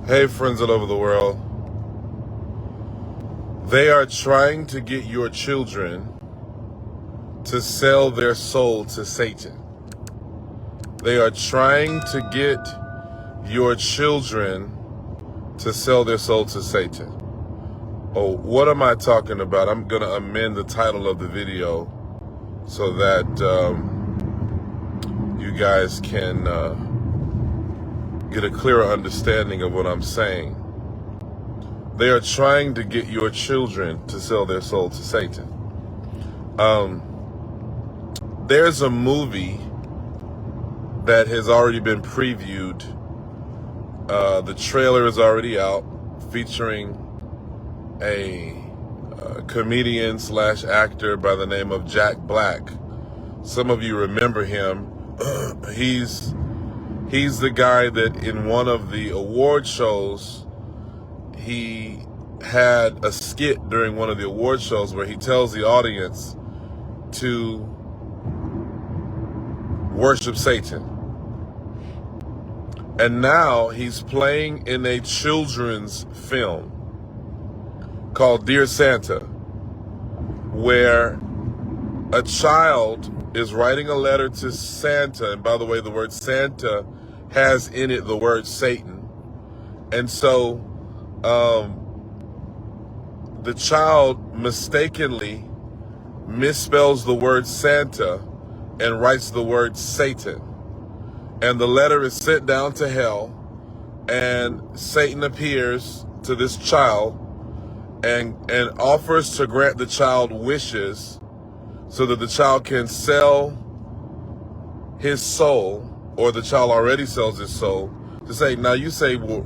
Hey, friends all over the world. They are trying to get your children to sell their soul to Satan. They are trying to get your children to sell their soul to Satan. Oh, what am I talking about? I'm going to amend the title of the video so that you guys can get a clearer understanding of what I'm saying. They are trying to get your children to sell their soul to Satan. There's a movie that has already been previewed. The trailer is already out, featuring a comedian / actor by the name of Jack Black. Some of you remember him. He's the guy that in one of the award shows, he had a skit during one of the award shows where he tells the audience to worship Satan. And now he's playing in a children's film called Dear Santa, where a child is writing a letter to Santa. And by the way, the word Santa has in it the word Satan. And so the child mistakenly misspells the word Santa and writes the word Satan. And the letter is sent down to hell, and Satan appears to this child and offers to grant the child wishes so that the child can sell his soul, or the child already sells his soul, to say, now you say, well,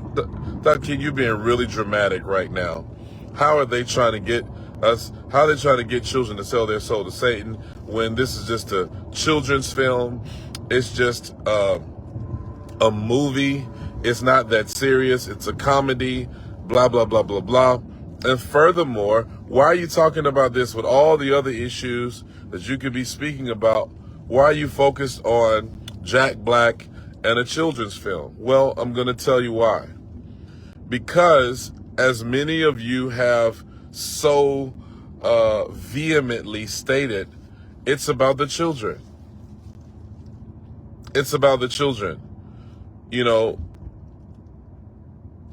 Dr. King, you're being really dramatic right now. How are they trying to get us, how are they trying to get children to sell their soul to Satan when this is just a children's film? It's just a movie. It's not that serious. It's a comedy, blah, blah, blah, blah, blah. And furthermore, why are you talking about this with all the other issues that you could be speaking about? Why are you focused on Jack Black and a children's film? Well, I'm going to tell you why. Because as many of you have so vehemently stated, it's about the children. It's about the children. You know,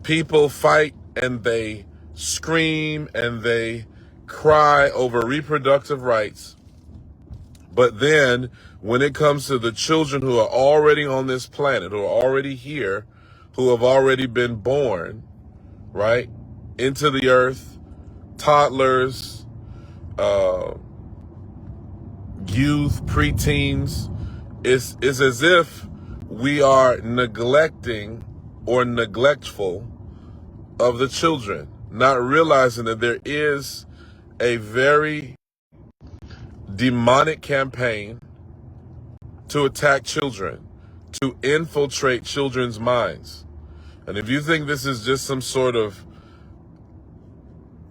people fight and they scream and they cry over reproductive rights. But then when it comes to the children who are already on this planet, who are already here, who have already been born, right, into the earth, toddlers, youth, preteens, it's as if we are neglecting or neglectful of the children, not realizing that there is a very demonic campaign to attack children, to infiltrate children's minds. And if you think this is just some sort of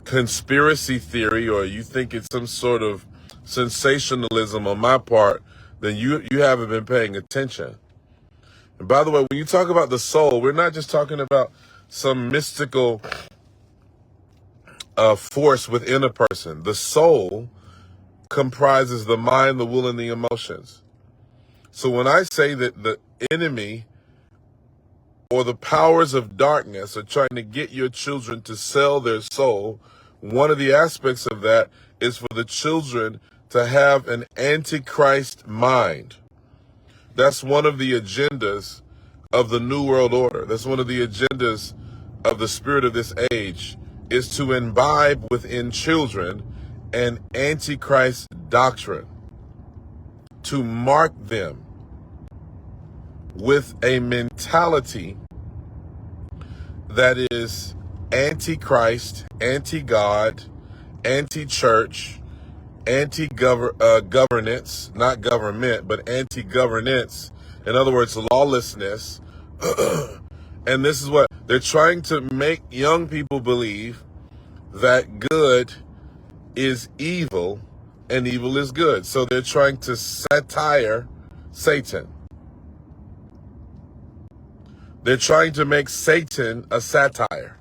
conspiracy theory, or you think it's some sort of sensationalism on my part, then you haven't been paying attention. And by the way, when you talk about the soul, we're not just talking about some mystical force within a person. The soul comprises the mind, the will, and the emotions. So when I say that the enemy or the powers of darkness are trying to get your children to sell their soul, one of the aspects of that is for the children to have an antichrist mind. That's one of the agendas of the New World Order. That's one of the agendas of the spirit of this age, is to imbibe within children an antichrist doctrine, to mark them with a mentality that is antichrist, anti-God, anti-church, anti-governance, not government, but anti-governance. In other words, lawlessness. And this is what they're trying to make young people believe, that good is evil and evil is good. So they're trying to satire Satan. They're trying to make Satan a satire,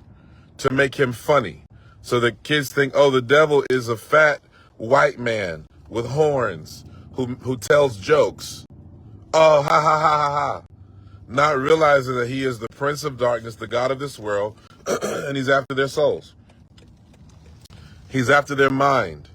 to make him funny. So that kids think, oh, the devil is a fat white man with horns who tells jokes. Oh, ha, ha, ha, ha, ha. Not realizing that he is the prince of darkness, the god of this world, and he's after their souls. He's after their mind.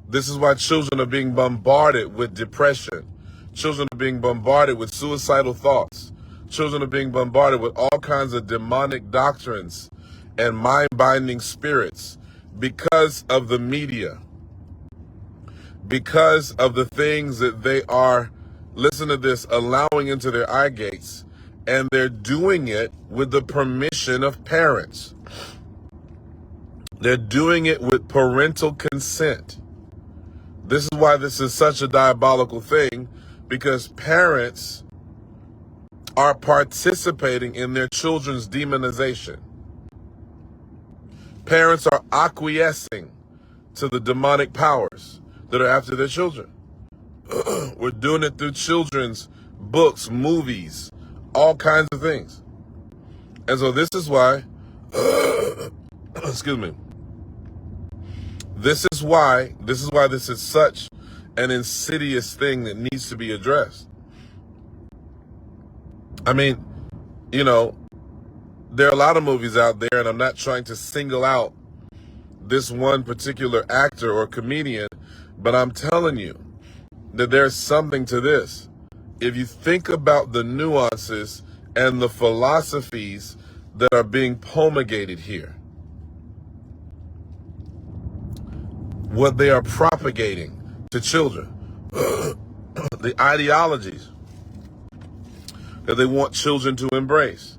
This is why children are being bombarded with depression. Children are being bombarded with suicidal thoughts. Children are being bombarded with all kinds of demonic doctrines and mind-binding spirits because of the media, because of the things that they are, listen to this, allowing into their eye gates, and they're doing it with the permission of parents. They're doing it with parental consent. This is why this is such a diabolical thing, because parents are participating in their children's demonization. Parents are acquiescing to the demonic powers that are after their children. We're doing it through children's books, movies, all kinds of things. And so this is why, excuse me, this is why this is such an insidious thing that needs to be addressed. I mean, you know, there are a lot of movies out there, and I'm not trying to single out this one particular actor or comedian, but I'm telling you that there's something to this. If you think about the nuances and the philosophies that are being promulgated here, what they are propagating to children, the ideologies that they want children to embrace.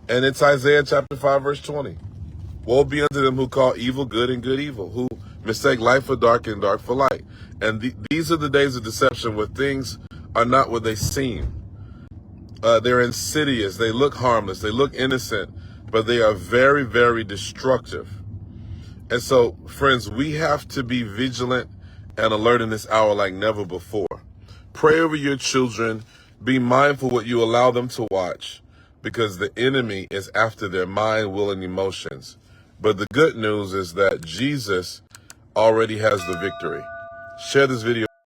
And it's Isaiah chapter 5, verse 20. Woe be unto them who call evil good and good evil, who mistake light for dark and dark for light. And these are the days of deception where things are not what they seem. They're insidious. They look harmless. They look innocent, but they are very, very destructive. And so, friends, we have to be vigilant and alert in this hour like never before. Pray over your children. Be mindful what you allow them to watch, because the enemy is after their mind, will, and emotions. But the good news is that Jesus already has the victory. Share this video.